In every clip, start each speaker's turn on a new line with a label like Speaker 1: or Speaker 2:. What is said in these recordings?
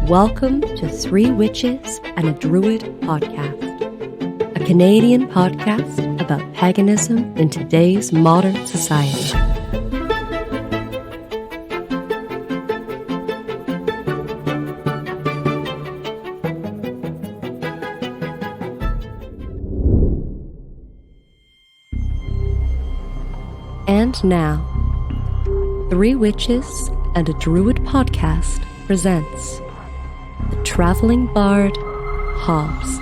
Speaker 1: Welcome to Three Witches and a Druid podcast, a Canadian podcast about paganism in today's modern society. And now, Three Witches and a Druid podcast presents the Traveling Bard, Hobbs.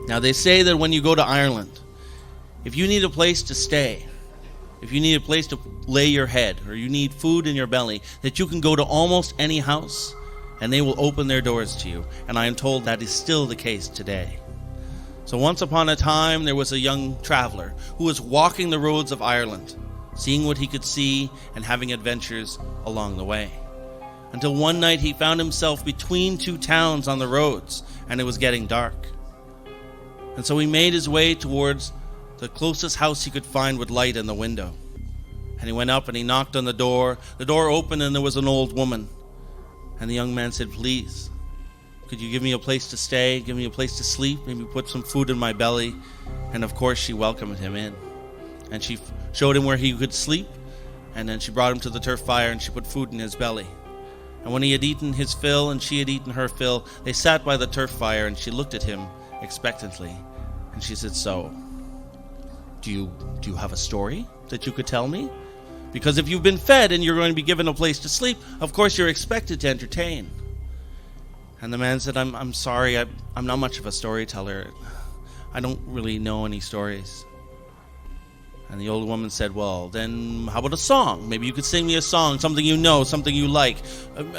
Speaker 2: Now they say that when you go to Ireland, if you need a place to stay, if you need a place to lay your head, or you need food in your belly, that you can go to almost any house and they will open their doors to you. And I am told that is still the case today. So once upon a time, there was a young traveler who was walking the roads of Ireland, seeing what he could see and having adventures along the way. Until one night he found himself between two towns on the roads, and it was getting dark. And so he made his way towards the closest house he could find with light in the window. And he went up and he knocked on the door. The door opened and there was an old woman. And the young man said, "Please, could you give me a place to stay, give me a place to sleep, maybe put some food in my belly?" And of course she welcomed him in. And she showed him where he could sleep, and then she brought him to the turf fire and she put food in his belly. And when he had eaten his fill and she had eaten her fill, they sat by the turf fire and she looked at him expectantly. And she said, "So, do you have a story that you could tell me? Because if you've been fed and you're going to be given a place to sleep, of course you're expected to entertain." And the man said, I'm sorry, I'm not much of a storyteller. I don't really know any stories." And the old woman said, "Well, then how about a song? Maybe you could sing me a song, something you know, something you like.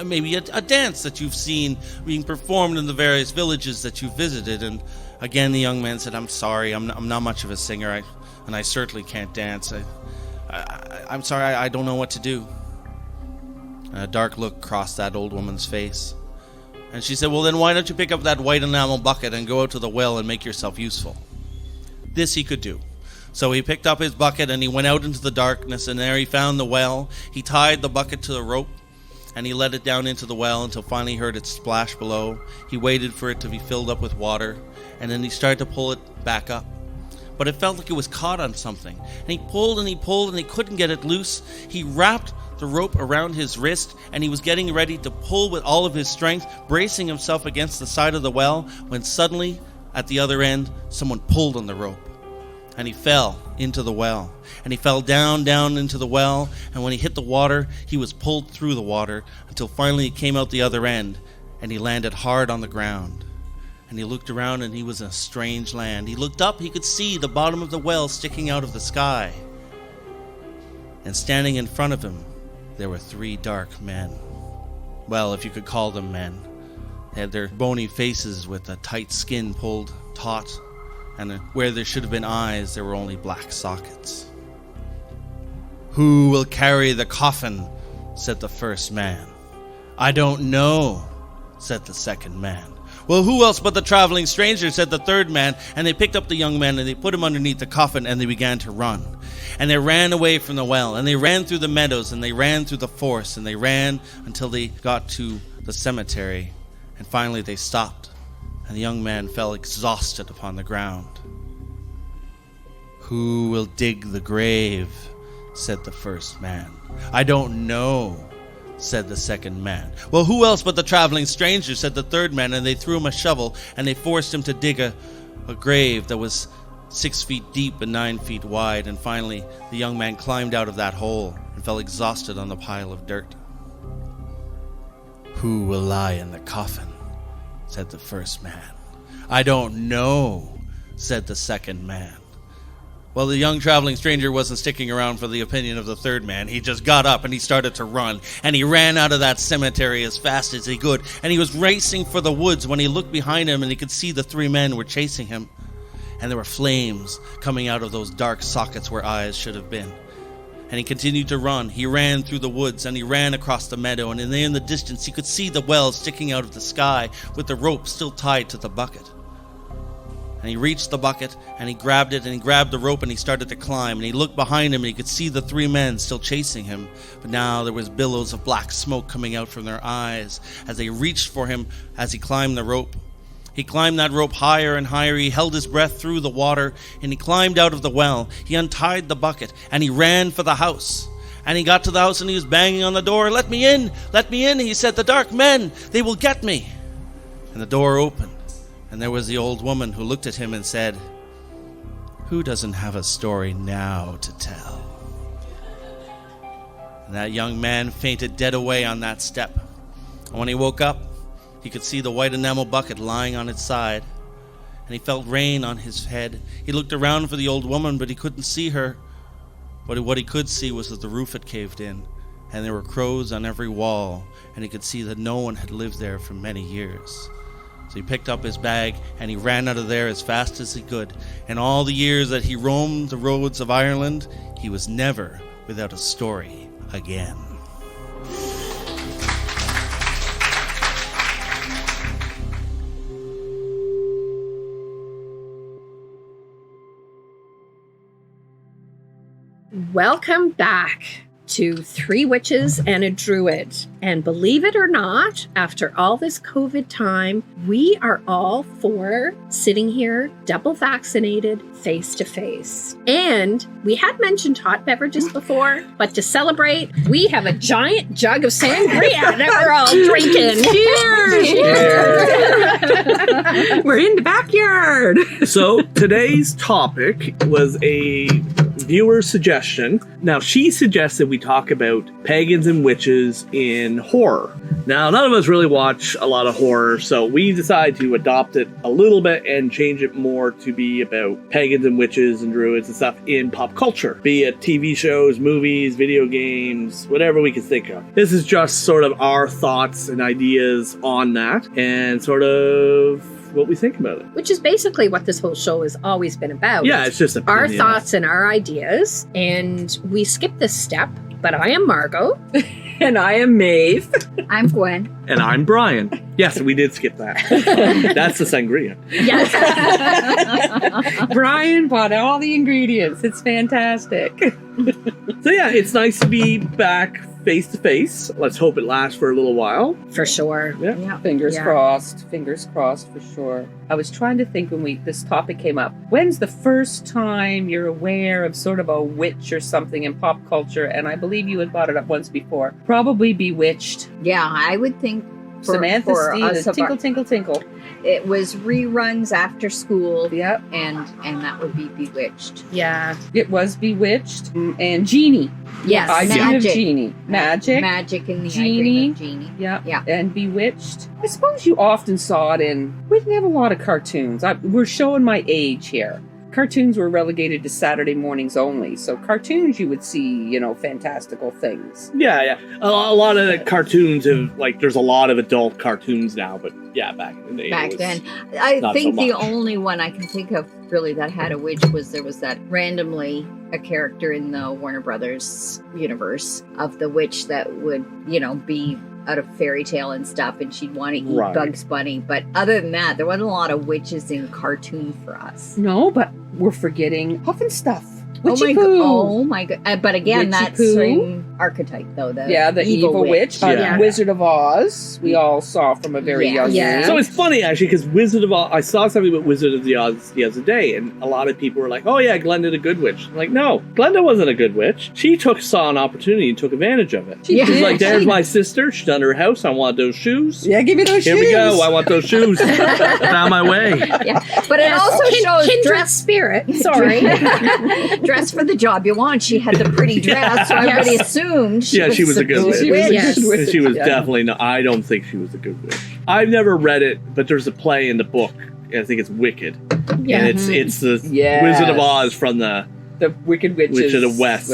Speaker 2: Maybe a dance that you've seen being performed in the various villages that you've visited." And again, the young man said, "I'm sorry, I'm not much of a singer, and I certainly can't dance. I'm sorry, I don't know what to do." And a dark look crossed that old woman's face. And she said, "Well, then why don't you pick up that white enamel bucket and go out to the well and make yourself useful?" This he could do. So he picked up his bucket and he went out into the darkness, and there he found the well. He tied the bucket to the rope and he let it down into the well until finally he heard it splash below. He waited for it to be filled up with water, and then he started to pull it back up. But it felt like it was caught on something. And he pulled and he pulled and he couldn't get it loose. He wrapped the rope around his wrist and he was getting ready to pull with all of his strength, bracing himself against the side of the well, when suddenly, at the other end, someone pulled on the rope. And he fell into the well. And he fell down into the well. And when he hit the water, he was pulled through the water until finally he came out the other end and he landed hard on the ground. And he looked around and he was in a strange land. He looked up, he could see the bottom of the well sticking out of the sky. And standing in front of him, there were three dark men. Well, if you could call them men. They had their bony faces with a tight skin pulled taut, and where there should have been eyes, there were only black sockets. "Who will carry the coffin?" said the first man. "I don't know," said the second man. "Well, who else but the traveling stranger?" said the third man. And they picked up the young man and they put him underneath the coffin and they began to run. And they ran away from the well, and they ran through the meadows, and they ran through the forest, and they ran until they got to the cemetery. And finally they stopped, and the young man fell exhausted upon the ground. "Who will dig the grave?" said the first man. "I don't know," said the second man. "Well, who else but the traveling stranger?" said the third man. And they threw him a shovel and they forced him to dig a grave that was 6 feet deep and 9 feet wide. And finally the young man climbed out of that hole and fell exhausted on the pile of dirt. "Who will lie in the coffin?" said the first man. "I don't know," said the second man. Well, the young traveling stranger wasn't sticking around for the opinion of the third man. He just got up and he started to run. And he ran out of that cemetery as fast as he could. And he was racing for the woods when he looked behind him and he could see the three men were chasing him. And there were flames coming out of those dark sockets where eyes should have been. And he continued to run. He ran through the woods and he ran across the meadow. And in the distance he could see the well sticking out of the sky with the rope still tied to the bucket. And he reached the bucket, and he grabbed it, and he grabbed the rope, and he started to climb. And he looked behind him, and he could see the 3 men still chasing him. But now there was billows of black smoke coming out from their eyes as they reached for him as he climbed the rope. He climbed that rope higher and higher. He held his breath through the water, and he climbed out of the well. He untied the bucket, and he ran for the house. And he got to the house, and he was banging on the door. "Let me in! Let me in!" he said. "The dark men, they will get me." And the door opened, and there was the old woman who looked at him and said, "Who doesn't have a story now to tell?" And that young man fainted dead away on that step. And when he woke up, he could see the white enamel bucket lying on its side, and he felt rain on his head. He looked around for the old woman, but he couldn't see her. But what he could see was that the roof had caved in, and there were crows on every wall, and he could see that no one had lived there for many years. So he picked up his bag, and he ran out of there as fast as he could. And all the years that he roamed the roads of Ireland, he was never without a story again.
Speaker 3: Welcome back to 3 Witches and a Druid. And believe it or not, after all this COVID time, we are all 4 sitting here, double vaccinated, face to face. And we had mentioned hot beverages before, but to celebrate, we have a giant jug of sangria that we're all drinking. Cheers!
Speaker 4: We're in the backyard. So today's topic was a viewer suggestion. Now, she suggested we talk about pagans and witches in horror. Now, none of us really watch a lot of horror, so we decided to adopt it a little bit and change it more to be about pagans and witches and druids and stuff in pop culture, be it TV shows, movies, video games, whatever we can think of. This is just sort of our thoughts and ideas on that and sort of what we think about it.
Speaker 3: Which is basically what this whole show has always been about.
Speaker 4: Yeah, it's just
Speaker 3: our thoughts and our ideas. And we skipped this step, but I am Margot.
Speaker 4: And I am Maeve.
Speaker 5: I'm Gwen.
Speaker 4: And I'm Brian. Yes, we did skip that. That's the sangria.
Speaker 3: Yes.
Speaker 6: Brian bought all the ingredients. It's fantastic.
Speaker 4: So yeah, it's nice to be back face to face. Let's hope it lasts for a little while.
Speaker 3: For sure.
Speaker 4: Yeah.
Speaker 6: Fingers crossed. Fingers crossed for sure. I was trying to think when this topic came up. When's the first time you're aware of sort of a witch or something in pop culture? And I believe you had brought it up once before. Probably Bewitched.
Speaker 5: Yeah, I would think
Speaker 6: Samantha Stevens, Tinkle, Tinkle, Tinkle.
Speaker 5: It was reruns after school.
Speaker 6: Yep.
Speaker 5: And that would be Bewitched.
Speaker 3: Yeah.
Speaker 6: It was Bewitched and Genie.
Speaker 3: Yes.
Speaker 6: I do have
Speaker 5: Magic.
Speaker 6: Genie. Magic.
Speaker 5: Magic in the
Speaker 6: Genie.
Speaker 5: I Dream of Genie.
Speaker 6: Yeah. And Bewitched. I suppose you often saw it we didn't have a lot of cartoons. We're showing my age here. Cartoons were relegated to Saturday mornings only. So cartoons you would see, fantastical things.
Speaker 4: Yeah. A lot of the cartoons have, there's a lot of adult cartoons now, but yeah, back in the day.
Speaker 5: Back then. I think
Speaker 4: so
Speaker 5: the
Speaker 4: much.
Speaker 5: only one I can think of really that had a witch there was that randomly a character in the Warner Brothers universe of the witch that would, be out of fairy tale and stuff, and she'd want to eat Bugs Bunny. But other than that, there wasn't a lot of witches in cartoon for us.
Speaker 6: No, but we're forgetting Puff and Stuff.
Speaker 5: Oh my god! But again,
Speaker 6: Witchy
Speaker 5: that's
Speaker 6: Poo.
Speaker 5: same archetype though. The
Speaker 6: evil witch. Wizard of Oz. We all saw from a very young age.
Speaker 4: So it's funny actually because Wizard of Oz. I saw something about Wizard of Oz the other day, and a lot of people were like, "Oh yeah, Glenda the Good Witch." I'm like, no, Glenda wasn't a good witch. She saw an opportunity and took advantage of it. She was like, "There's my sister. She's under her house. I want those shoes.
Speaker 6: Yeah, give me those shoes.
Speaker 4: Here we go. I want those shoes. Found my way."
Speaker 5: Yeah, but it also shows
Speaker 3: kindred spirit. Sorry.
Speaker 5: Dress for the job you want. She had the pretty dress, so everybody assumed she was
Speaker 4: a good witch.
Speaker 5: Yes.
Speaker 4: She was definitely no. I don't think she was a good witch. I've never read it, but there's a play in the book. I think it's Wicked, and it's the Wizard of Oz from the
Speaker 6: Wicked Witches,
Speaker 4: Witch of the West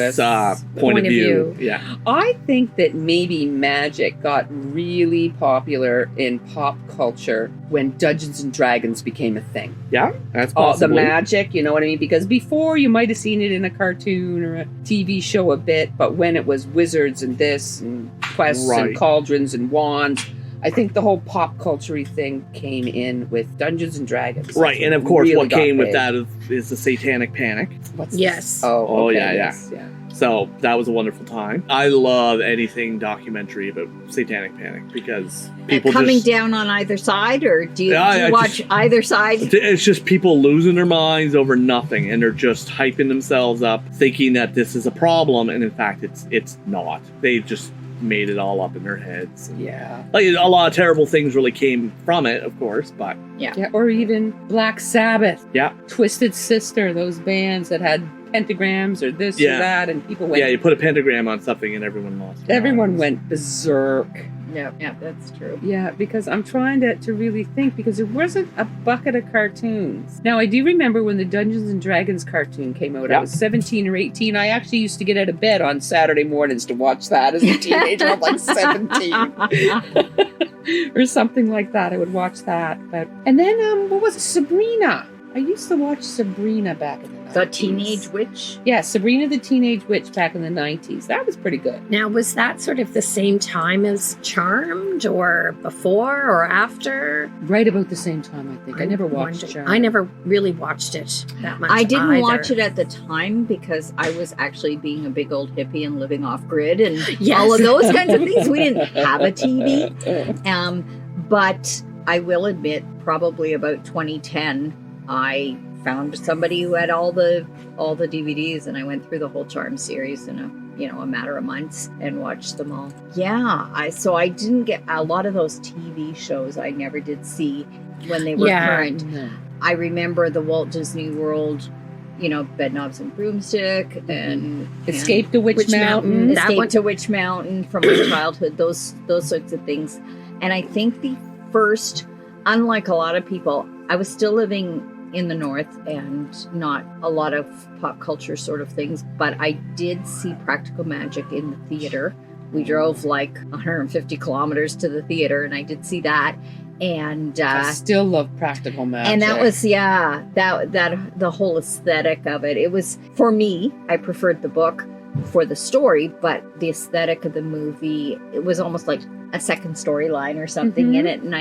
Speaker 4: point of view. Yeah,
Speaker 6: I think that maybe magic got really popular in pop culture when Dungeons and Dragons became a thing.
Speaker 4: Yeah, that's possible.
Speaker 6: The magic, you know what I mean? Because before you might have seen it in a cartoon or a TV show a bit, but when it was wizards and this and quests and cauldrons and wands, I think the whole pop culture thing came in with Dungeons and Dragons.
Speaker 4: Right, and of course,
Speaker 6: Really
Speaker 4: what
Speaker 6: got
Speaker 4: came with
Speaker 6: big.
Speaker 4: that is the Satanic Panic.
Speaker 6: What's
Speaker 3: Yes.
Speaker 6: this? Oh, okay,
Speaker 4: yeah.
Speaker 6: yes, yeah.
Speaker 4: So that was a wonderful time. I love anything documentary about Satanic Panic because people
Speaker 5: coming
Speaker 4: just,
Speaker 5: down on either side, or do you,
Speaker 4: Yeah,
Speaker 5: do you
Speaker 4: I
Speaker 5: watch
Speaker 4: just-
Speaker 5: either side?
Speaker 4: It's just people losing their minds over nothing, and they're just hyping themselves up, thinking that this is a problem, and in fact, it's not. They just made it all up in their heads.
Speaker 6: Yeah.
Speaker 4: Like a lot of terrible things really came from it, of course, but
Speaker 6: Yeah, or even Black Sabbath.
Speaker 4: yeah,
Speaker 6: Twisted Sister, those bands that had pentagrams or this
Speaker 4: Yeah.
Speaker 6: or that, and people went.
Speaker 4: yeah, you put a pentagram on something and everyone lost. their
Speaker 6: Everyone
Speaker 4: minds.
Speaker 6: went berserk.
Speaker 5: Yeah, that's true.
Speaker 6: Yeah, because I'm trying to really think, because there wasn't a bucket of cartoons. Now, I do remember when the Dungeons and Dragons cartoon came out.
Speaker 4: Yeah.
Speaker 6: I was 17 or 18. I actually used to get out of bed on Saturday mornings to watch that as a teenager. I'm like 17. Or something like that. I would watch that. And then, what was it? Sabrina. I used to watch Sabrina back in the 90s.
Speaker 5: The Teenage Witch.
Speaker 6: Yeah, Sabrina the Teenage Witch back in the 90s. That was pretty good.
Speaker 3: Now, was that sort of the same time as Charmed, or before or after?
Speaker 6: Right about the same time, I think. I never watched
Speaker 3: wondered.
Speaker 6: Charmed.
Speaker 3: I never really watched it that much.
Speaker 5: I didn't
Speaker 3: either.
Speaker 5: watch it at the time because I was actually being a big old hippie and living off grid and
Speaker 3: Yes.
Speaker 5: all of those kinds of things. We didn't have a TV. But I will admit, probably about 2010, I found somebody who had all the DVDs, and I went through the whole Charm series in a matter of months and watched them all. Yeah, I didn't get a lot of those TV shows. I never did see when they were current.
Speaker 6: No.
Speaker 5: I remember the Walt Disney World, Bedknobs and Broomstick and
Speaker 6: Escape to Witch Mountain.
Speaker 3: That
Speaker 5: Escape
Speaker 3: one-
Speaker 5: to Witch Mountain from my childhood, those sorts of things. And I think the first, unlike a lot of people, I was still living in the north and not a lot of pop culture sort of things, but I did see Practical Magic in the theater. We drove like 150 kilometers to the theater, and I did see that. And
Speaker 6: I still love Practical Magic.
Speaker 5: and that was that the whole aesthetic of it. It was, for me, I preferred the book for the story, but the aesthetic of the movie, it was almost like a second storyline or something in it, and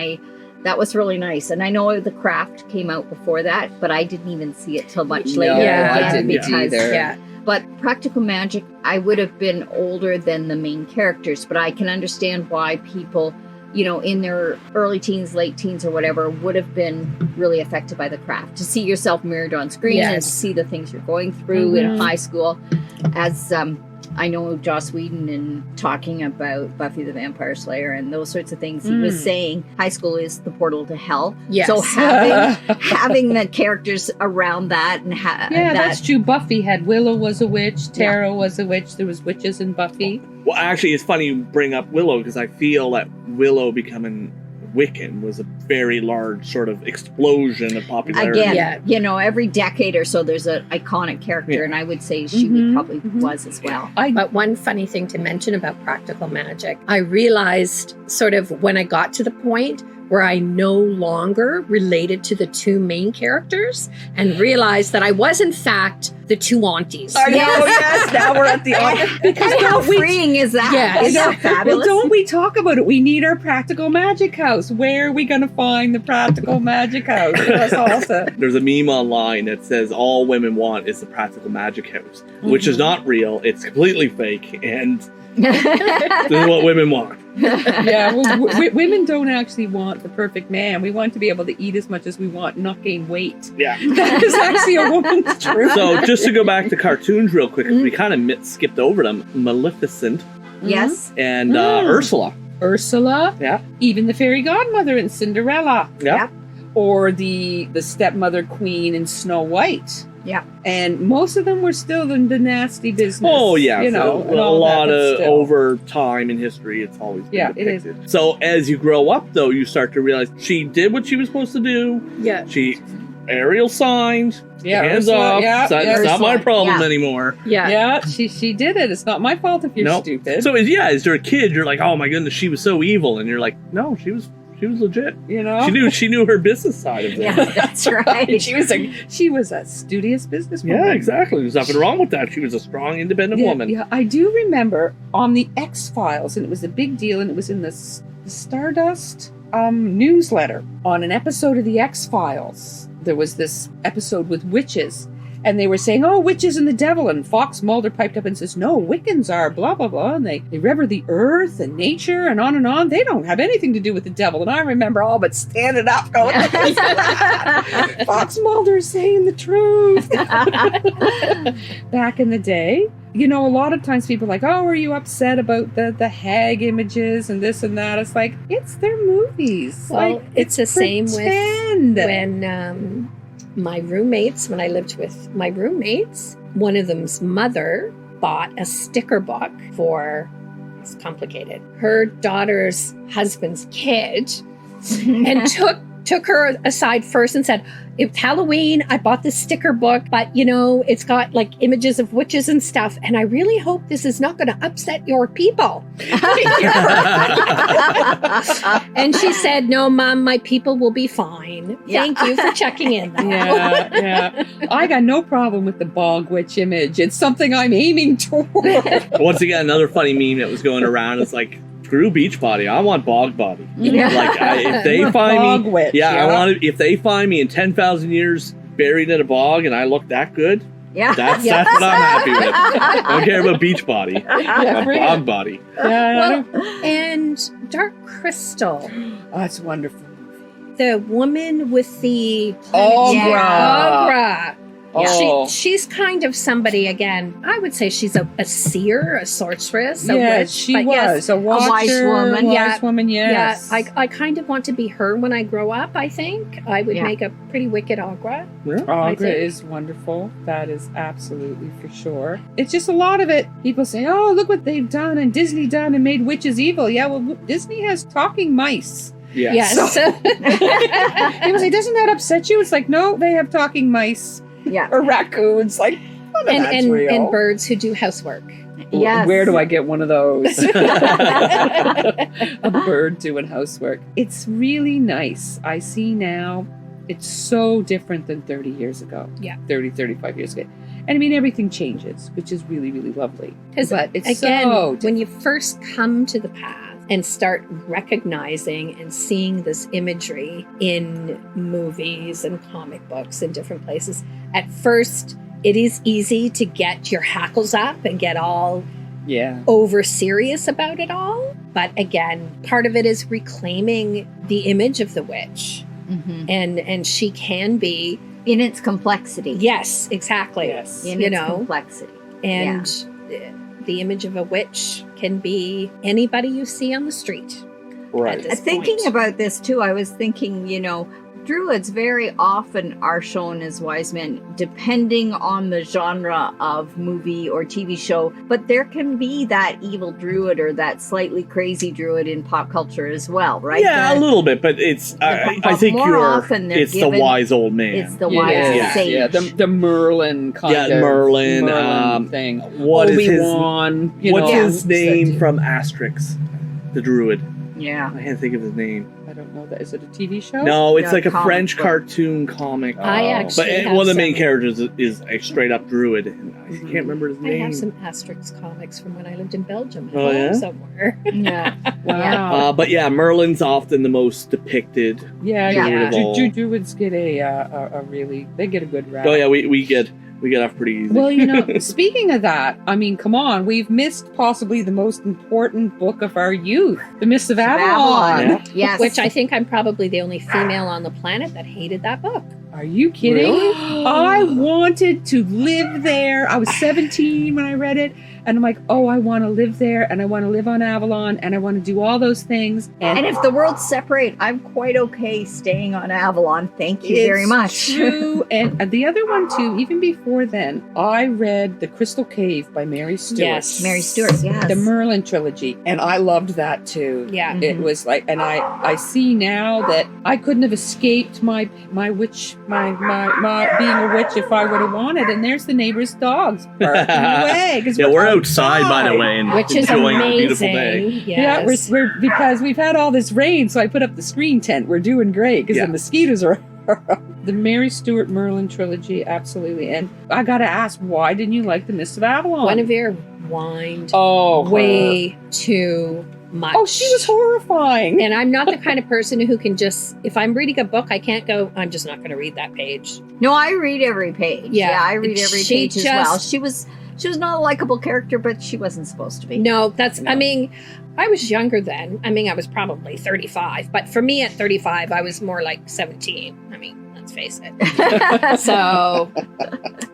Speaker 5: that was really nice. And I know The Craft came out before that, but I didn't even see it till much later.
Speaker 3: Yeah,
Speaker 6: I didn't
Speaker 5: because
Speaker 6: either.
Speaker 3: Yeah.
Speaker 5: But Practical Magic, I would have been older than the main characters, but I can understand why people, in their early teens, late teens, or whatever, would have been really affected by The Craft. To see yourself mirrored on screen and to
Speaker 3: Yes.
Speaker 5: see the things you're going through in high school. As I know Joss Whedon, in talking about Buffy the Vampire Slayer and those sorts of things, he was saying high school is the portal to hell.
Speaker 3: Yes.
Speaker 5: So having the characters around that and
Speaker 6: Yeah, that's true. Buffy had Willow was a witch, Tara was a witch, there was witches in Buffy.
Speaker 4: Well, actually, it's funny you bring up Willow because I feel that Willow becoming Wiccan was a very large sort of explosion of popularity.
Speaker 5: Again,
Speaker 3: Yeah.
Speaker 5: every decade or so there's an iconic character, and I would say she would probably was as well.
Speaker 3: But one funny thing to mention about Practical Magic, I realized sort of when I got to the point where I no longer related to the two main characters and realized that I was in fact the two aunties.
Speaker 6: Yes, now we're at the
Speaker 5: Because how freeing is that?
Speaker 3: Yeah.
Speaker 5: Isn't that fabulous?
Speaker 6: Well, don't we talk about it? We need our Practical Magic house. Where are we going to find the Practical Magic house? That's awesome.
Speaker 4: There's a meme online that says all women want is the Practical Magic House, which is not real. It's completely fake, and this is what women want.
Speaker 6: Yeah, well, women don't actually want the perfect man. We want to be able to eat as much as we want, and not gain weight.
Speaker 4: Yeah.
Speaker 6: That is actually a woman's truth.
Speaker 4: So just to go back to cartoons real quick, we kind of skipped over them. Maleficent
Speaker 5: Yes.
Speaker 4: and Ursula.
Speaker 6: Ursula,
Speaker 4: Yeah.
Speaker 6: even the fairy godmother in Cinderella,
Speaker 4: Yeah.
Speaker 6: or the stepmother queen in Snow White.
Speaker 5: Yeah.
Speaker 6: And most of them were still in the nasty business.
Speaker 4: Oh yeah,
Speaker 6: and
Speaker 4: a
Speaker 6: all
Speaker 4: lot
Speaker 6: that, but
Speaker 4: of
Speaker 6: still.
Speaker 4: over time in history, it's always been
Speaker 6: Yeah, it is.
Speaker 4: depicted. So as you grow up, though, you start to realize she did what she was supposed to do.
Speaker 3: Yeah.
Speaker 4: She Ariel signed.
Speaker 6: Yeah,
Speaker 4: hands
Speaker 6: Ursula,
Speaker 4: off.
Speaker 6: yeah,
Speaker 4: it's not,
Speaker 6: yeah,
Speaker 4: it's not my
Speaker 5: Ursula,
Speaker 4: problem
Speaker 5: yeah.
Speaker 4: anymore.
Speaker 3: Yeah.
Speaker 6: Yeah, she did it. It's not my fault if you're
Speaker 4: Nope.
Speaker 6: stupid.
Speaker 4: So as you're a kid, you're like, oh my goodness, she was so evil, and you're like, no, she was legit.
Speaker 6: you know,
Speaker 4: She knew her business side of it.
Speaker 5: Yeah, that's right.
Speaker 6: she was a studious businesswoman.
Speaker 4: Yeah, exactly. There's nothing wrong with that. She was a strong, independent woman.
Speaker 6: Yeah, I do remember on the X-Files, and it was a big deal, and it was in the Stardust newsletter on an episode of The X-Files. There was this episode with witches, and they were saying, oh, witches and the devil, and Fox Mulder piped up and says, no, Wiccans are blah, blah, blah, and they rever the earth and nature and on and on. They don't have anything to do with the devil. And I remember all but standing up going, Fox Mulder's saying the truth. Back in the day, you know, a lot of times people are like, oh, are you upset about the hag images and this and that? It's like, it's their movies.
Speaker 3: Well,
Speaker 6: like,
Speaker 3: it's the same with
Speaker 6: pretend.
Speaker 3: when my roommates, when I lived with my roommates, one of them's mother bought a sticker book for, it's complicated, her daughter's husband's kid, and took her aside first and said, it's Halloween, I bought this sticker book, but you know, it's got like images of witches and stuff, and I really hope this is not going to upset your people. And she said, no, Mom, my people will be fine. Thank you for checking in.
Speaker 6: Yeah. I got no problem with the bog witch image. It's something I'm aiming toward.
Speaker 4: Once again, another funny meme that was going around. It's like, screw Beachbody. I want Bog Body.
Speaker 5: Yeah.
Speaker 4: Like, if they find
Speaker 6: Bog
Speaker 4: me,
Speaker 6: witch,
Speaker 4: I want to. If they find me in 10,000 years buried in a bog and I look that good,
Speaker 5: Yeah.
Speaker 4: that's what I'm happy with. I don't care about Beachbody.
Speaker 6: Yeah,
Speaker 4: I'm Bog Body.
Speaker 6: Yeah.
Speaker 3: Well, and Dark Crystal,
Speaker 6: Oh, it's wonderful.
Speaker 3: the woman with the
Speaker 6: Ogra. Oh.
Speaker 3: She's kind of somebody, again, I would say she's a seer, a sorceress, a
Speaker 6: Yes,
Speaker 3: witch.
Speaker 6: she
Speaker 3: but
Speaker 6: was.
Speaker 3: yes,
Speaker 6: A watcher,
Speaker 5: wise woman.
Speaker 6: Wise woman, yes.
Speaker 3: yeah, I kind of want to be her when I grow up, I think. I would
Speaker 5: Yeah.
Speaker 3: make a pretty wicked Ogra.
Speaker 6: Ogra
Speaker 3: think.
Speaker 6: is wonderful. That is absolutely for sure. It's just a lot of it. People say, oh, look what they've done and Disney done and made witches evil. Yeah, well, Disney has talking mice.
Speaker 4: Yeah.
Speaker 3: Yes.
Speaker 6: People say, doesn't that upset you? It's like, no, they have talking mice
Speaker 5: Yeah.
Speaker 6: or raccoons. Like, none of that's real.
Speaker 3: and birds who do housework.
Speaker 5: Yes.
Speaker 6: Where do I get one of those? A bird doing housework. It's really nice. I see now it's so different than 30 years ago.
Speaker 3: Yeah.
Speaker 6: 30, 35 years ago. And I mean, everything changes, which is really, really lovely.
Speaker 3: Because
Speaker 6: But it's
Speaker 3: again,
Speaker 6: so
Speaker 3: when you first come to the path and start recognizing and seeing this imagery in movies and comic books and different places, at first it is easy to get your hackles up and get all
Speaker 6: yeah.
Speaker 3: over serious about it all. But again, part of it is reclaiming the image of the witch.
Speaker 5: Mhm.
Speaker 3: And she can be,
Speaker 5: In its complexity.
Speaker 3: yes, exactly.
Speaker 6: Yes.
Speaker 5: In
Speaker 3: You
Speaker 5: its
Speaker 3: know,
Speaker 5: complexity.
Speaker 3: and the image of a witch can be anybody you see on the street.
Speaker 4: Right.
Speaker 3: At this
Speaker 5: Thinking
Speaker 3: point.
Speaker 5: about this too, I was thinking, you know, Druids very often are shown as wise men, depending on the genre of movie or TV show. But there can be that evil druid or that slightly crazy druid in pop culture as well, right?
Speaker 4: Yeah, a little bit, but it's. I
Speaker 5: but
Speaker 4: think
Speaker 5: more
Speaker 4: you're.
Speaker 5: often they're
Speaker 4: It's
Speaker 5: given-
Speaker 4: the wise old man.
Speaker 5: It's the wise
Speaker 6: Yeah,
Speaker 5: sage.
Speaker 6: yeah, the Merlin kind
Speaker 4: Yeah,
Speaker 6: of
Speaker 4: Merlin,
Speaker 6: thing.
Speaker 4: what is his?
Speaker 6: Obi-Wan,
Speaker 4: What's
Speaker 6: know,
Speaker 4: his name from Asterix? The druid.
Speaker 5: Yeah.
Speaker 4: I can't think of his name.
Speaker 6: I don't know that. Is it a TV show?
Speaker 4: No, it's
Speaker 5: Yeah,
Speaker 4: like a
Speaker 5: comic
Speaker 4: French
Speaker 5: book.
Speaker 4: cartoon comic.
Speaker 3: I
Speaker 6: Oh.
Speaker 3: actually
Speaker 4: But
Speaker 3: have
Speaker 4: one of the main
Speaker 3: some-
Speaker 4: characters is a straight up druid. And I can't remember his
Speaker 3: I
Speaker 4: name.
Speaker 3: have some Asterix comics from when I lived in Belgium at
Speaker 4: Oh,
Speaker 3: home
Speaker 4: yeah?
Speaker 3: somewhere.
Speaker 5: Yeah.
Speaker 6: Wow.
Speaker 4: But yeah, Merlin's often the most depicted.
Speaker 6: Yeah,
Speaker 5: Yeah.
Speaker 6: yeah.
Speaker 4: Druid of all.
Speaker 6: Druids get a really, they get a good rap.
Speaker 4: Oh yeah, we get off pretty easy.
Speaker 6: Well, you know, speaking of that, I mean, come on, we've missed possibly the most important book of our youth, The Mists of Avalon.
Speaker 5: Babylon. Yes.
Speaker 3: Which I think I'm probably the only female on the planet that hated that book.
Speaker 6: Are you kidding? I wanted to live there. I was 17 when I read it, and I'm like, oh, I want to live there, and I want to live on Avalon, and I want to do all those things.
Speaker 5: And if the worlds separate, I'm quite okay staying on Avalon. Thank you very much.
Speaker 6: True. And the other one too, even before then, I read The Crystal Cave by Mary Stuart.
Speaker 3: Yes.
Speaker 5: Mary Stuart, yes.
Speaker 6: The Merlin trilogy. And I loved that too.
Speaker 3: Yeah.
Speaker 5: Mhm.
Speaker 6: It was like, and I see now that I couldn't have escaped my witch, my being a witch if I would have wanted. And there's the neighbor's dogs barking away. 'Cause
Speaker 4: yeah, we're outside by the way, and
Speaker 3: Which is
Speaker 4: enjoying a
Speaker 3: amazing.
Speaker 4: beautiful day.
Speaker 6: Yeah,
Speaker 3: Yes.
Speaker 6: we're because we've had all this rain, so I put up the screen tent. We're doing great because
Speaker 4: Yeah.
Speaker 6: the mosquitoes are. The Mary Stuart Merlin trilogy, absolutely. And I gotta ask, why didn't you like The Mists of Avalon?
Speaker 3: Guinevere whined
Speaker 6: Oh,
Speaker 3: way too much.
Speaker 6: Oh, she was horrifying.
Speaker 3: And I'm not the kind of person who can just, if I'm reading a book, I can't go, I'm just not going to read that page.
Speaker 5: No, I read every page.
Speaker 3: Yeah.
Speaker 5: I read every
Speaker 3: She
Speaker 5: page as well. She was not a likable character, but she wasn't supposed to be.
Speaker 3: No, I mean, I was younger then. I mean, I was probably 35, but for me at 35, I was more like 17. I mean, let's face it. So,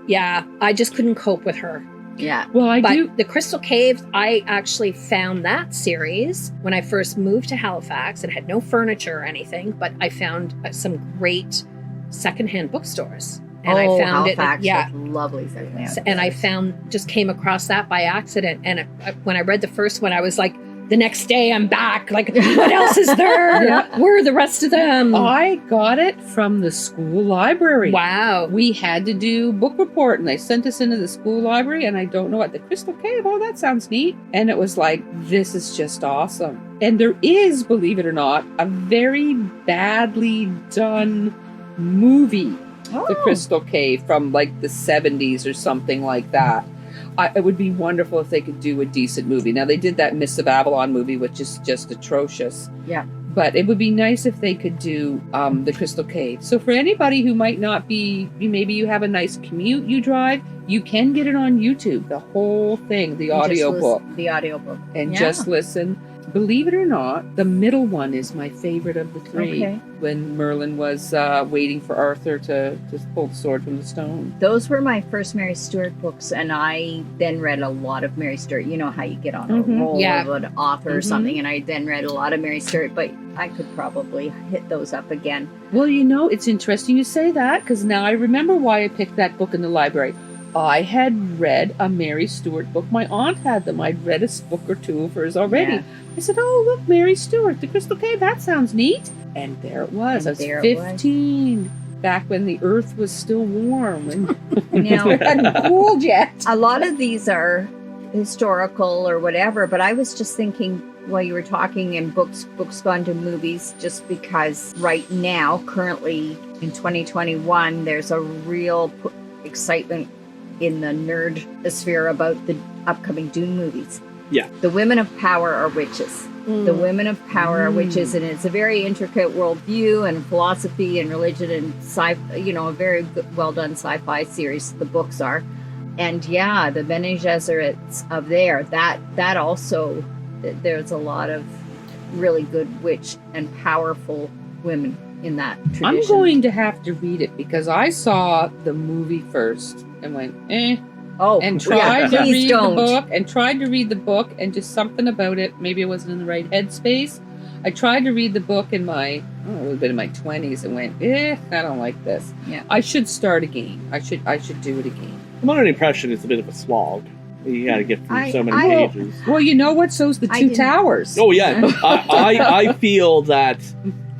Speaker 3: yeah, I just couldn't cope with her.
Speaker 5: Yeah.
Speaker 6: Well,
Speaker 3: But The Crystal Cave, I actually found that series when I first moved to Halifax. It had no furniture or anything, but I found some great secondhand bookstores. And I found
Speaker 5: Halifax
Speaker 3: it,
Speaker 5: with lovely secondhand.
Speaker 3: And I just came across that by accident. And when I read the first one, I was like, the next day I'm back. Like, what else is there?
Speaker 6: Yeah.
Speaker 3: Where are the rest of them?
Speaker 6: I got it from the school library.
Speaker 3: Wow.
Speaker 6: We had to do book report, and they sent us into the school library, and I don't know what, the Crystal Cave, oh, that sounds neat. And it was like, this is just awesome. And there is, believe it or not, a very badly done movie, The Crystal Cave, from like the 70s or something like that. It would be wonderful if they could do a decent movie. Now, they did that Miss of Babylon movie, which is just atrocious.
Speaker 5: Yeah.
Speaker 6: But it would be nice if they could do The Crystal Cave. So for anybody who might not be, maybe you have a nice commute you drive, you can get it on YouTube, the whole thing, the audiobook.
Speaker 5: The audiobook.
Speaker 6: And just listen. Believe it or not, the middle one is my favorite of the three.
Speaker 5: Okay.
Speaker 6: When Merlin was waiting for Arthur to pull the sword from the stone.
Speaker 5: Those were my first Mary Stuart books, and I then read a lot of Mary Stuart. You know how you get on a roll of an author or something, and I then read a lot of Mary Stuart, but I could probably hit those up again.
Speaker 6: Well, it's interesting you say that, because now I remember why I picked that book in the library. I had read a Mary Stuart book. My aunt had them. I'd read a book or two of hers already.
Speaker 5: Yeah.
Speaker 6: I said, oh, look, Mary Stuart, The Crystal Cave, that sounds neat. And there it was. I was 15, back when the earth was still warm and it hadn't cooled yet.
Speaker 5: A lot of these are historical or whatever, but I was just thinking while you were talking, and books gone to movies, just because right now, currently in 2021, there's a real excitement in the nerd sphere about the upcoming Dune movies.
Speaker 4: Yeah.
Speaker 5: The women of power are witches. The women of power are witches, and it's a very intricate worldview and philosophy and religion and a very well done sci-fi series. The books are, and the Bene Gesserits of there. That also, there's a lot of really good witch and powerful women in that tradition.
Speaker 6: I'm going to have to read it because I saw the movie first and went, and tried to read the book, and just something about it, maybe I wasn't in the right headspace. I tried to read the book in it would have been in my 20s, and went, I don't like this.
Speaker 5: Yeah.
Speaker 6: I should start again. I should do it again.
Speaker 4: I'm under the impression it's a bit of a slog. You got to get through so many pages.
Speaker 6: Well, you know what? So's the Two Towers.
Speaker 4: Oh, yeah. I feel that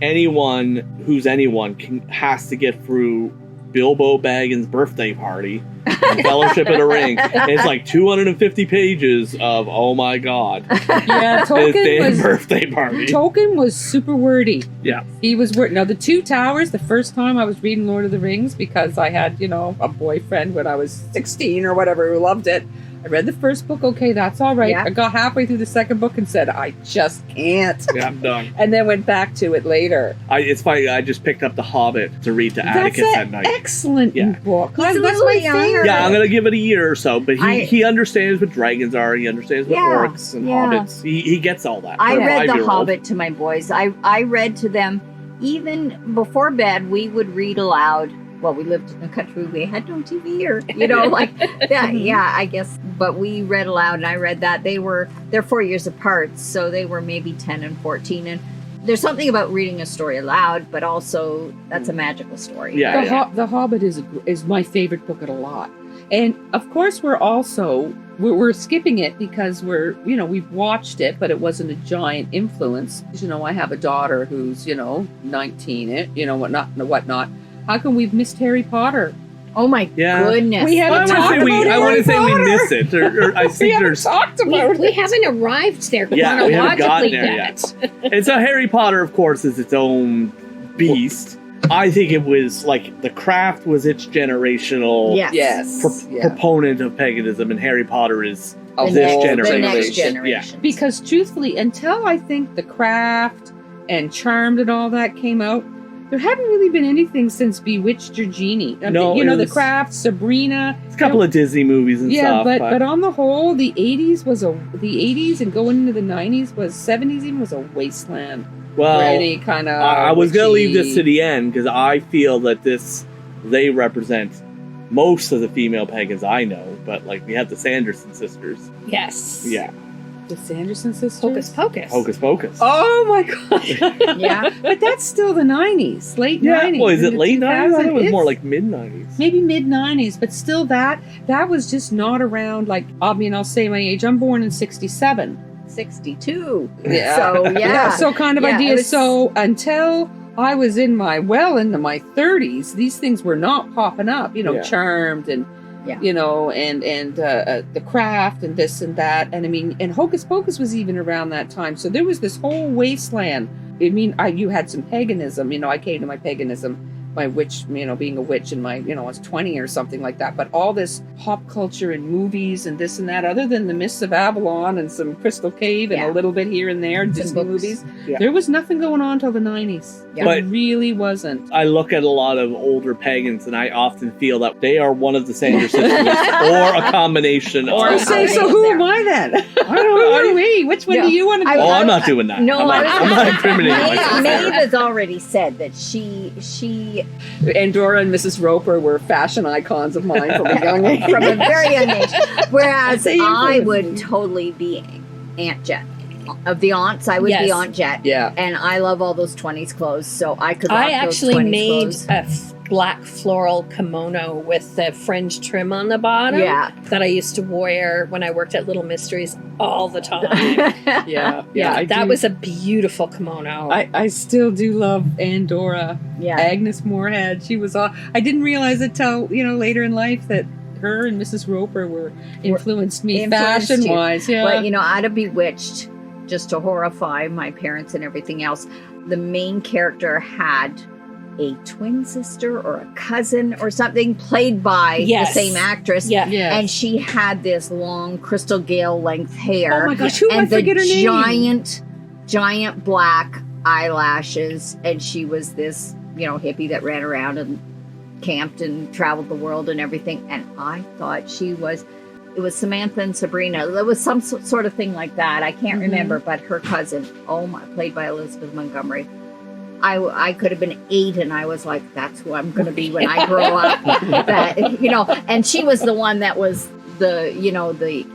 Speaker 4: anyone who's anyone has to get through Bilbo Baggins' birthday party and Fellowship of the Ring. And it's like 250 pages of, oh my God.
Speaker 6: Yeah,
Speaker 4: His birthday party.
Speaker 6: Tolkien was super wordy.
Speaker 4: Yeah.
Speaker 6: He was wordy. Now, the Two Towers, the first time I was reading Lord of the Rings, because I had, a boyfriend when I was 16 or whatever who loved it. I read the first book, okay, that's all right.
Speaker 5: Yeah.
Speaker 6: I got halfway through the second book and said, I just can't.
Speaker 4: Yeah, I'm done.
Speaker 6: And then went back to it later.
Speaker 4: It's funny, I just picked up The Hobbit to read to Atticus at night.
Speaker 6: Excellent book.
Speaker 5: That's
Speaker 6: my favorite.
Speaker 4: Yeah, I'm going to give it a year or so, but he understands what dragons are, he understands what orcs and hobbits. He gets all that.
Speaker 5: I read The Hobbit to my boys. I read to them, even before bed, we would read aloud. Well, we lived in a country, we had no TV or, like that. Yeah, I guess. But we read aloud, and I read that. They're 4 years apart, so they were maybe 10 and 14. And there's something about reading a story aloud, but also that's a magical story.
Speaker 4: Yeah.
Speaker 6: The Hobbit is my favorite book of a lot. And of course, we're skipping it because we've watched it, but it wasn't a giant influence. I have a daughter who's, 19, whatnot. How come we've missed Harry Potter?
Speaker 5: Oh my goodness!
Speaker 6: We haven't talked about Harry Potter.
Speaker 4: I want to say we miss it, or I think
Speaker 6: we haven't talked about it.
Speaker 3: We haven't arrived there
Speaker 4: chronologically
Speaker 3: we haven't gotten there yet.
Speaker 4: And so Harry Potter, of course, is its own beast. I think it was like The Craft was its generational
Speaker 6: yes.
Speaker 4: proponent of paganism, and Harry Potter is
Speaker 6: a
Speaker 4: this
Speaker 6: whole
Speaker 4: generation.
Speaker 5: The next
Speaker 4: Yeah.
Speaker 5: generation.
Speaker 6: Because truthfully, until I think The Craft and Charmed and all that came out, there hadn't really been anything since Bewitched or Genie.
Speaker 4: No,
Speaker 6: you
Speaker 4: it
Speaker 6: know, The
Speaker 4: was-
Speaker 6: Craft, Sabrina.
Speaker 4: It's a couple of Disney movies and
Speaker 6: Yeah,
Speaker 4: stuff.
Speaker 6: but on the whole, the 80s and going into the 90s was 70s even was a wasteland for
Speaker 4: well,
Speaker 6: any kind of.
Speaker 4: I was going to leave this to
Speaker 6: witchy-
Speaker 4: the end because I feel that they represent most of the female pagans I know. But like we have the Sanderson sisters.
Speaker 3: Yes.
Speaker 4: Yeah,
Speaker 6: The Sanderson Sisters.
Speaker 3: Hocus Pocus.
Speaker 4: Hocus Pocus.
Speaker 6: Oh my god!
Speaker 5: Yeah.
Speaker 6: But that's still the 90s, late
Speaker 4: yeah.
Speaker 6: 90s.
Speaker 4: Well, is it
Speaker 6: into
Speaker 4: late 90s? I thought it was
Speaker 6: 2000s.
Speaker 4: more like mid 90s.
Speaker 6: Maybe mid 90s, but still that was just not around. Like, I mean, I'll say my age. I'm born in 67.
Speaker 5: 62.
Speaker 6: Yeah.
Speaker 5: So, yeah.
Speaker 6: So kind of
Speaker 5: Yeah,
Speaker 6: idea.
Speaker 5: it was-
Speaker 6: So until I was into my 30s, these things were not popping up. You know,
Speaker 4: Yeah.
Speaker 6: Charmed and
Speaker 5: Yeah.
Speaker 6: you know, and The Craft and this and that. And I mean, and Hocus Pocus was even around that time. So there was this whole wasteland. I mean, you had some paganism. You know, I came to my paganism, my witch, you know, being a witch in my, you know, I was 20 or something like that. But all this pop culture and movies and this and that, other than the Mists of Avalon and some Crystal Cave and
Speaker 5: Yeah.
Speaker 6: a little bit here and there, Disney
Speaker 5: books.
Speaker 6: movies,
Speaker 4: Yeah.
Speaker 6: there was nothing going on till the 90s.
Speaker 5: Yeah.
Speaker 6: There
Speaker 4: But-
Speaker 6: really wasn't.
Speaker 4: I look at a lot of older pagans and I often feel that they are one of the Sanderson sisters or a combination
Speaker 5: Or
Speaker 6: I
Speaker 4: of.
Speaker 6: say,
Speaker 5: how
Speaker 6: so
Speaker 5: they
Speaker 6: who
Speaker 5: there.
Speaker 6: am I then?
Speaker 4: I
Speaker 6: Who
Speaker 4: don't
Speaker 6: are we? Which one
Speaker 5: Yeah.
Speaker 6: do you want to be?
Speaker 4: Oh, I'm not doing that.
Speaker 5: No,
Speaker 4: I'm not incriminating
Speaker 5: Maeve
Speaker 4: myself.
Speaker 5: has already said that she
Speaker 6: Andorra and Mrs. Roper were fashion icons of mine from a young age.
Speaker 5: from a very young age. Whereas
Speaker 6: Say your
Speaker 5: I
Speaker 6: thing.
Speaker 5: would totally be Aunt Jet. Of the aunts, I would be
Speaker 3: Yes.
Speaker 5: Aunt Jet.
Speaker 6: Yeah.
Speaker 5: And I love all those 20s clothes, so I could rock
Speaker 3: I
Speaker 5: those
Speaker 3: actually
Speaker 5: 20s
Speaker 3: made
Speaker 5: clothes.
Speaker 3: a black floral kimono with the fringe trim on the bottom.
Speaker 5: Yeah.
Speaker 3: That I used to wear when I worked at Little Mysteries all the time.
Speaker 6: Yeah.
Speaker 3: Yeah,
Speaker 6: I
Speaker 3: that
Speaker 6: do-
Speaker 3: was a beautiful kimono.
Speaker 6: I still do love Andorra.
Speaker 5: Yeah.
Speaker 6: Agnes Moorehead. She was all. I didn't realize it till later in life that her and Mrs. Roper were influenced me
Speaker 5: Influenced you.
Speaker 6: fashion wise. Yeah.
Speaker 5: But out of Bewitched, just to horrify my parents and everything else, the main character had a twin sister or a cousin or something played by
Speaker 3: Yes.
Speaker 5: the same actress.
Speaker 3: yeah.
Speaker 6: Yes.
Speaker 5: And she had this long Crystal Gale length hair.
Speaker 6: Oh my gosh, who I
Speaker 5: and the
Speaker 6: forget her name?
Speaker 5: giant black eyelashes. And she was this, hippie that ran around and camped and traveled the world and everything. And I thought it was Samantha and Sabrina. There was some sort of thing like that. I can't remember, but her cousin, played by Elizabeth Montgomery. I could have been 8 and I was like, that's who I'm going to be when I grow up. And she was the one that was the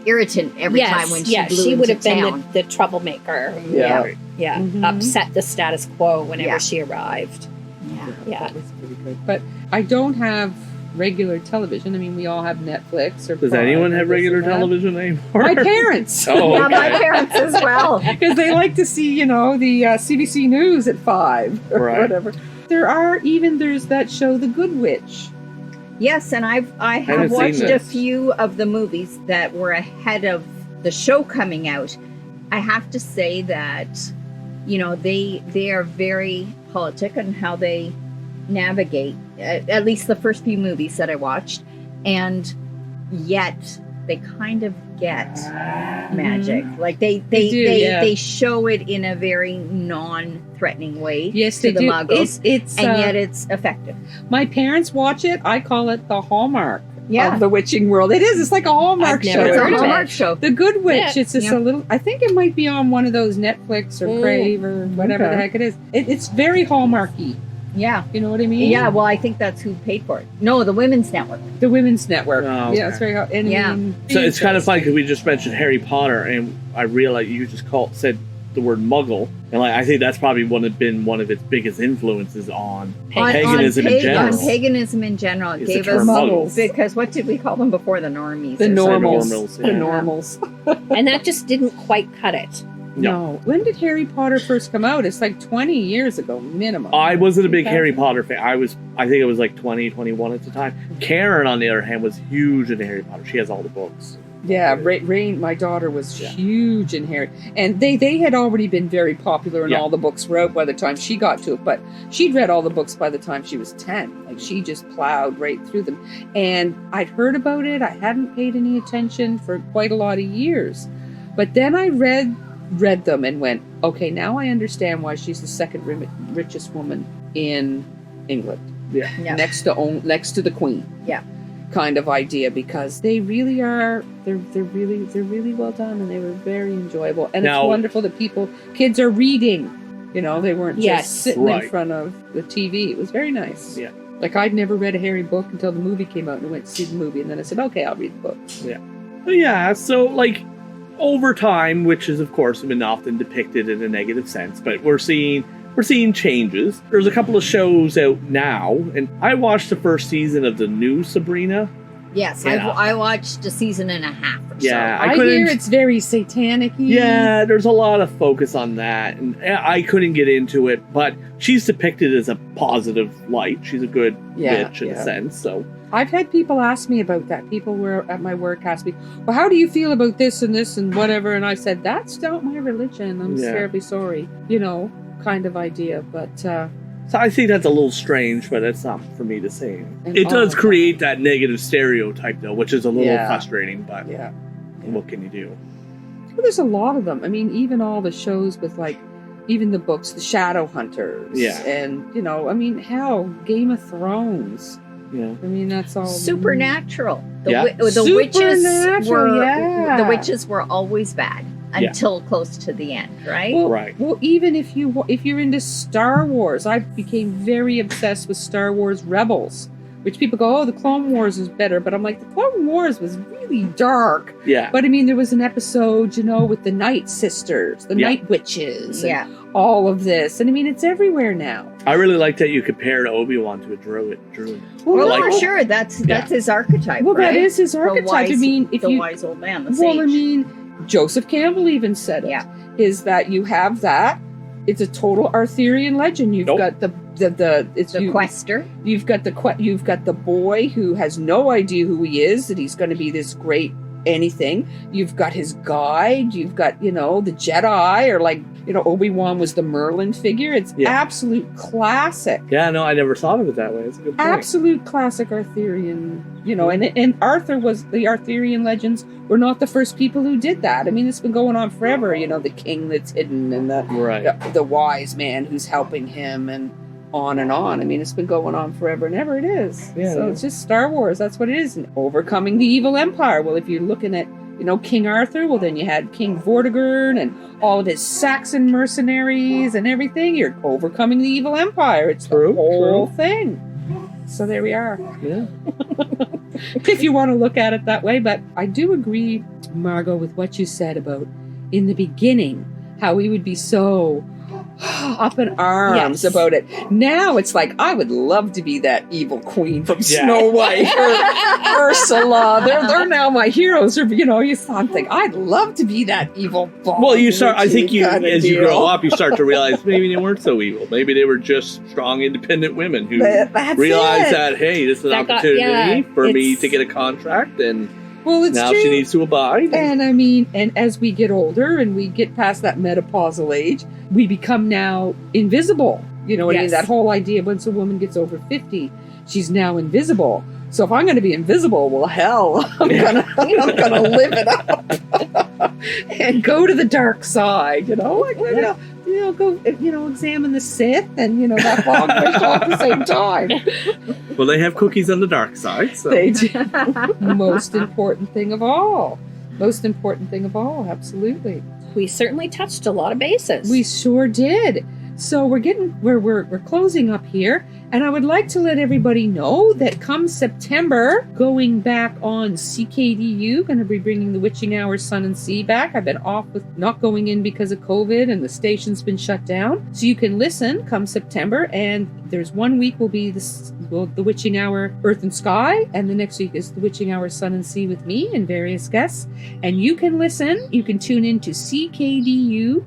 Speaker 5: irritant every time when she blew
Speaker 3: she would
Speaker 5: into
Speaker 3: have been
Speaker 5: town.
Speaker 3: the troublemaker.
Speaker 6: Yeah.
Speaker 3: Yeah.
Speaker 6: Mhm.
Speaker 3: Upset the status quo whenever
Speaker 5: Yeah.
Speaker 3: she arrived.
Speaker 5: Yeah.
Speaker 3: Yeah.
Speaker 6: That was pretty good. But I don't have regular television. I mean, we all have Netflix or.
Speaker 4: Does
Speaker 6: Prime
Speaker 4: anyone
Speaker 6: or
Speaker 4: have
Speaker 6: this
Speaker 4: regular
Speaker 6: and that.
Speaker 4: television anymore?
Speaker 6: My parents.
Speaker 4: Oh,
Speaker 5: Yeah, my
Speaker 4: okay.
Speaker 5: parents as well.
Speaker 6: Because they like to see, the CBC News at 5 or
Speaker 4: Right.
Speaker 6: whatever. There's that show, The Good Witch.
Speaker 5: Yes, and I
Speaker 4: haven't
Speaker 5: have
Speaker 4: seen
Speaker 5: watched a
Speaker 4: this.
Speaker 5: few of the movies that were ahead of the show coming out. I have to say that, they are very politic in how they navigate, at least the first few movies that I watched, and yet they kind of get magic. Like they
Speaker 6: do, yeah.
Speaker 5: they show it in a very non-threatening way
Speaker 6: Yes,
Speaker 5: to
Speaker 6: they
Speaker 5: the
Speaker 6: do.
Speaker 5: muggles,
Speaker 6: It's
Speaker 5: and yet it's effective.
Speaker 6: my parents watch it. I call it the Hallmark
Speaker 5: Yeah.
Speaker 6: of the witching world. It is. It's like a Hallmark
Speaker 3: I've
Speaker 6: show.
Speaker 3: never
Speaker 5: It's a
Speaker 3: heard of it.
Speaker 5: Hallmark show.
Speaker 6: The Good Witch.
Speaker 3: Yeah.
Speaker 6: It's just
Speaker 5: Yeah.
Speaker 6: a little. I think it might be on one of those Netflix or Crave or whatever
Speaker 4: Okay.
Speaker 6: the heck it is. It's very Hallmarky.
Speaker 5: Yeah.
Speaker 6: You know what I mean?
Speaker 5: Yeah, well, I think that's who paid for it. No, the Women's Network.
Speaker 6: The Women's Network.
Speaker 4: Oh, okay.
Speaker 6: Yeah, it's very. And
Speaker 5: Yeah.
Speaker 6: I mean,
Speaker 4: So it's kind of funny because we just mentioned Harry Potter, and I realized you just said the word Muggle, and I think that's probably been one of its biggest influences on paganism in general.
Speaker 5: On paganism in general. It
Speaker 4: Is the
Speaker 5: gave
Speaker 4: term
Speaker 5: us
Speaker 4: Muggles.
Speaker 5: because what did we call them before? The normies.
Speaker 6: the
Speaker 5: or something.
Speaker 6: normals.
Speaker 4: Normals,
Speaker 6: The
Speaker 4: yeah.
Speaker 6: normals.
Speaker 3: And that just didn't quite cut it.
Speaker 6: No. When did Harry Potter first come out? It's like 20 years ago, minimum.
Speaker 4: I wasn't a big
Speaker 6: 2000.
Speaker 4: Harry Potter fan. I think it was like 20, 21 at the time. Karen, on the other hand, was huge into Harry Potter. She has all the books.
Speaker 6: Yeah, Rain, my daughter, was huge in Harry. And they had already been very popular, and all the books were out by the time she got to it. But she'd read all the books by the time she was 10. Like, she just plowed right through them. And I'd heard about it. I hadn't paid any attention for quite a lot of years. But then I read them and went, okay, now I understand why she's the second richest woman in England.
Speaker 4: Yeah.
Speaker 6: Next to the Queen.
Speaker 5: Yeah.
Speaker 6: Kind of idea, because they really are, they're really well done, and they were very enjoyable. And it's wonderful that kids are reading. You know, they weren't just sitting in front of the TV. It was very nice.
Speaker 4: Yeah.
Speaker 6: Like, I'd never read a Harry book until the movie came out, and I went to see the movie, and then I said, okay, I'll read the book.
Speaker 4: Yeah. But yeah, so like over time, witches of course have been often depicted in a negative sense, but we're seeing changes. There's a couple of shows out now, and I watched the first season of the new Sabrina.
Speaker 5: Yes, I watched a season and a half or
Speaker 4: Yeah,
Speaker 5: so.
Speaker 6: I hear it's very satanic-y.
Speaker 4: Yeah, there's a lot of focus on that, and I couldn't get into it, but she's depicted as a positive light. She's a good witch in a sense, so...
Speaker 6: I've had people ask me about that. People were at my work asked me, well, how do you feel about this and whatever? And I said, that's not my religion. I'm terribly sorry. You know, kind of idea, but... So
Speaker 4: I think that's a little strange, but it's not for me to say. It does create that negative stereotype, though, which is a little frustrating, but what can you do?
Speaker 6: Well, there's a lot of them. I mean, even all the shows with, like, even the books, the Shadow Hunters.
Speaker 4: Yeah.
Speaker 6: And, you know, I mean, hell, Game of Thrones.
Speaker 4: Yeah.
Speaker 6: I mean, that's all...
Speaker 5: Supernatural.
Speaker 6: Supernatural,
Speaker 5: The witches were always bad. Until close to the end, right?
Speaker 6: Well, well, even if you're into Star Wars, I became very obsessed with Star Wars Rebels, which people go, oh, the Clone Wars is better, but I'm like, the Clone Wars was really dark.
Speaker 4: Yeah.
Speaker 6: But I mean, there was an episode, you know, with the Night Sisters, the Night Witches, and all of this, and I mean, it's everywhere now.
Speaker 4: I really like that you compared Obi-Wan to a druid.
Speaker 5: Well, for sure, that's his archetype.
Speaker 6: Well,
Speaker 5: right?
Speaker 6: that is his archetype. I mean,
Speaker 5: the wise old man, the sage.
Speaker 6: Well, I mean, Joseph Campbell even said it. Is that you have that? It's a total Arthurian legend. You've got the quester. You've got the boy who has no idea who he is, that he's going to be this great anything. You've got his guide. You've got, you know, the Jedi, or like, you know, Obi-Wan was the Merlin figure. It's absolute classic.
Speaker 4: Yeah, no, I never thought of it that way. It's a good point.
Speaker 6: Absolute classic Arthurian, you know, and Arthur was, the Arthurian legends were not the first people who did that. I mean, it's been going on forever, you know, the king that's hidden and the wise man who's helping him and on and on. I mean, it's been going on forever and ever. It is.
Speaker 4: Yeah,
Speaker 6: so it's just Star Wars. That's what it is. And overcoming the evil empire. Well, if you're looking at, you know, King Arthur, well, then you had King Vortigern and all of his Saxon mercenaries and everything. You're overcoming the evil empire. It's the whole thing. So there we are.
Speaker 4: Yeah.
Speaker 6: If you want to look at it that way. But I do agree, Margot, with what you said about in the beginning, how we would be so up in arms about it. Now it's like, I would love to be that evil queen from Snow White or Ursula. They're now my heroes. Or, you know, you think, I'd love to be that evil boss.
Speaker 4: Well, I think as you grow up, you start to realize maybe they weren't so evil. Maybe they were just strong, independent women who realized that, hey, this is an opportunity for me to get a contract, and
Speaker 6: it's
Speaker 4: now
Speaker 6: true.
Speaker 4: She needs to abide.
Speaker 6: And I mean, and as we get older and we get past that menopausal age, we become now invisible. You know what I mean? That whole idea, once a woman gets over 50, she's now invisible. So if I'm going to be invisible, well, hell, I'm gonna live it up and go to the dark side. You know, like, go, examine the Sith and, you know, that fog fish all at the same time.
Speaker 4: Well, they have cookies on the dark side. So.
Speaker 6: They do. Most important thing of all. Absolutely.
Speaker 3: We certainly touched a lot of bases.
Speaker 6: We sure did. So we're closing up here, and I would like to let everybody know that come September, going back on CKDU, going to be bringing the Witching Hour Sun and Sea back. I've been off with not going in because of COVID, and the station's been shut down. So you can listen come September, and there's 1 week will be the Witching Hour Earth and Sky, and the next week is the Witching Hour Sun and Sea with me and various guests. And you can listen. You can tune in to ckdu.ca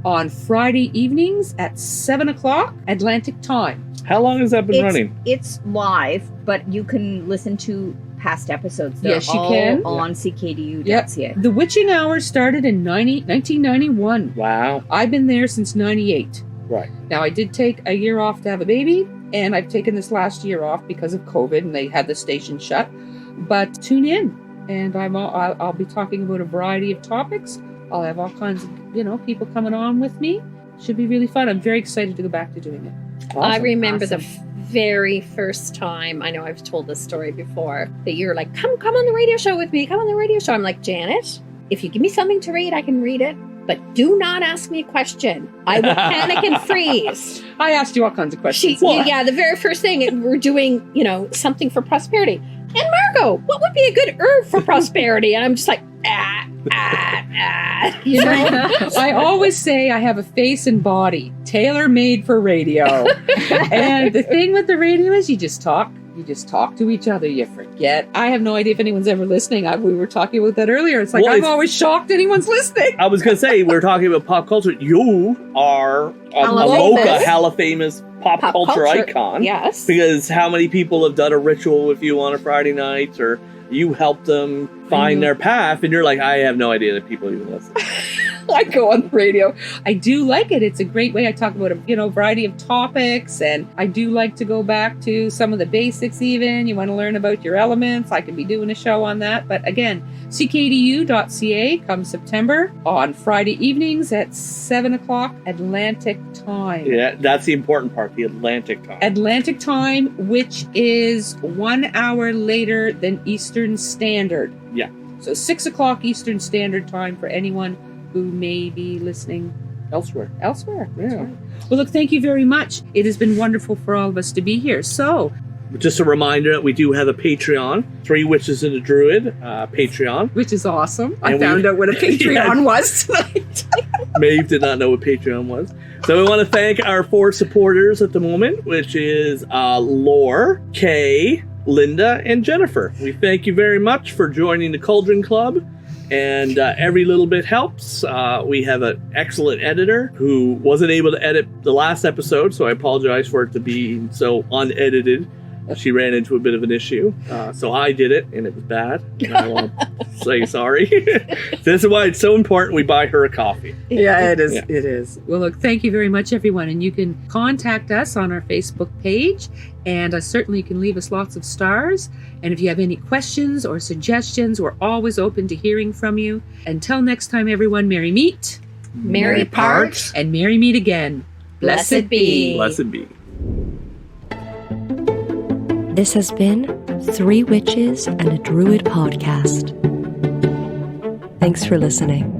Speaker 6: on Friday evenings at 7 o'clock Atlantic time.
Speaker 4: How long has that been running?
Speaker 5: It's live, but you can listen to past episodes. They're
Speaker 6: Yes, you
Speaker 5: all
Speaker 6: can.
Speaker 5: on ckdu.ca.
Speaker 6: The witching hour started in 1991.
Speaker 4: Wow.
Speaker 6: I've been there since 98.
Speaker 4: Right.
Speaker 6: Now, I did take a year off to have a baby, and I've taken this last year off because of COVID, and they had the station shut. But tune in, and I'll be talking about a variety of topics. I'll have all kinds of, people coming on with me. Should be really fun. I'm very excited to go back to doing it.
Speaker 3: I remember
Speaker 5: Awesome.
Speaker 3: the very first time, I know I've told this story before, that you're like, come on the radio show with me, come on the radio show. I'm like, Janet, if you give me something to read, I can read it, but do not ask me a question. I will panic and freeze.
Speaker 6: I asked you all kinds of questions.
Speaker 3: Yeah, the very first thing, we're doing, something for prosperity. And Margot, what would be a good herb for prosperity? And I'm just like,
Speaker 6: I always say I have a face and body tailor-made for radio. And the thing with the radio is you just talk to each other. You forget. I have no idea if anyone's ever listening. We were talking about that earlier. It's like, I'm always shocked anyone's listening.
Speaker 4: I was going to say, we were talking about pop culture. You are a local Hall of Famous pop culture icon.
Speaker 3: Yes.
Speaker 4: Because how many people have done a ritual with you on a Friday night, or you helped them find their path, and you're like, I have no idea that people even listen.
Speaker 6: I go on the radio. I do like it. It's a great way. I talk about a variety of topics, and I do like to go back to some of the basics even. You want to learn about your elements, I could be doing a show on that. But again, ckdu.ca come September on Friday evenings at 7 o'clock Atlantic time.
Speaker 4: Yeah, that's the important part, the Atlantic time.
Speaker 6: Atlantic time, which is 1 hour later than Eastern Standard.
Speaker 4: Yeah.
Speaker 6: So 6 o'clock Eastern Standard time for anyone who may be listening
Speaker 4: Elsewhere.
Speaker 6: That's
Speaker 4: Yeah.
Speaker 6: right. Well, look, thank you very much. It has been wonderful for all of us to be here. So,
Speaker 4: Just a remander that we do have a Patreon, 3 Witches and a Druid Patreon.
Speaker 6: which is awesome. I
Speaker 4: And
Speaker 6: found
Speaker 4: we-
Speaker 6: out what a Patreon
Speaker 4: Yes.
Speaker 6: was tonight.
Speaker 4: Maeve did not know what Patreon was. So we want to thank our 4 supporters at the moment, which is Lore, Kay, Linda, and Jennifer. We thank you very much for joining the Cauldron Club, and every little bit helps. We have an excellent editor who wasn't able to edit the last episode, so I apologize for it to be so unedited. She ran into a bit of an issue, so I did it, and it was bad. And I want to say sorry. This is why it's so important we buy her a coffee.
Speaker 6: Yeah, it is.
Speaker 4: Yeah.
Speaker 6: It is. Well, look, thank you very much, everyone. And you can contact us on our Facebook page. And certainly you can leave us lots of stars. And if you have any questions or suggestions, we're always open to hearing from you. Until next time, everyone, merry meet.
Speaker 3: Merry part.
Speaker 6: And merry meet again.
Speaker 3: Blessed be.
Speaker 4: Blessed be.
Speaker 1: This has been 3 Witches and a Druid podcast. Thanks for listening.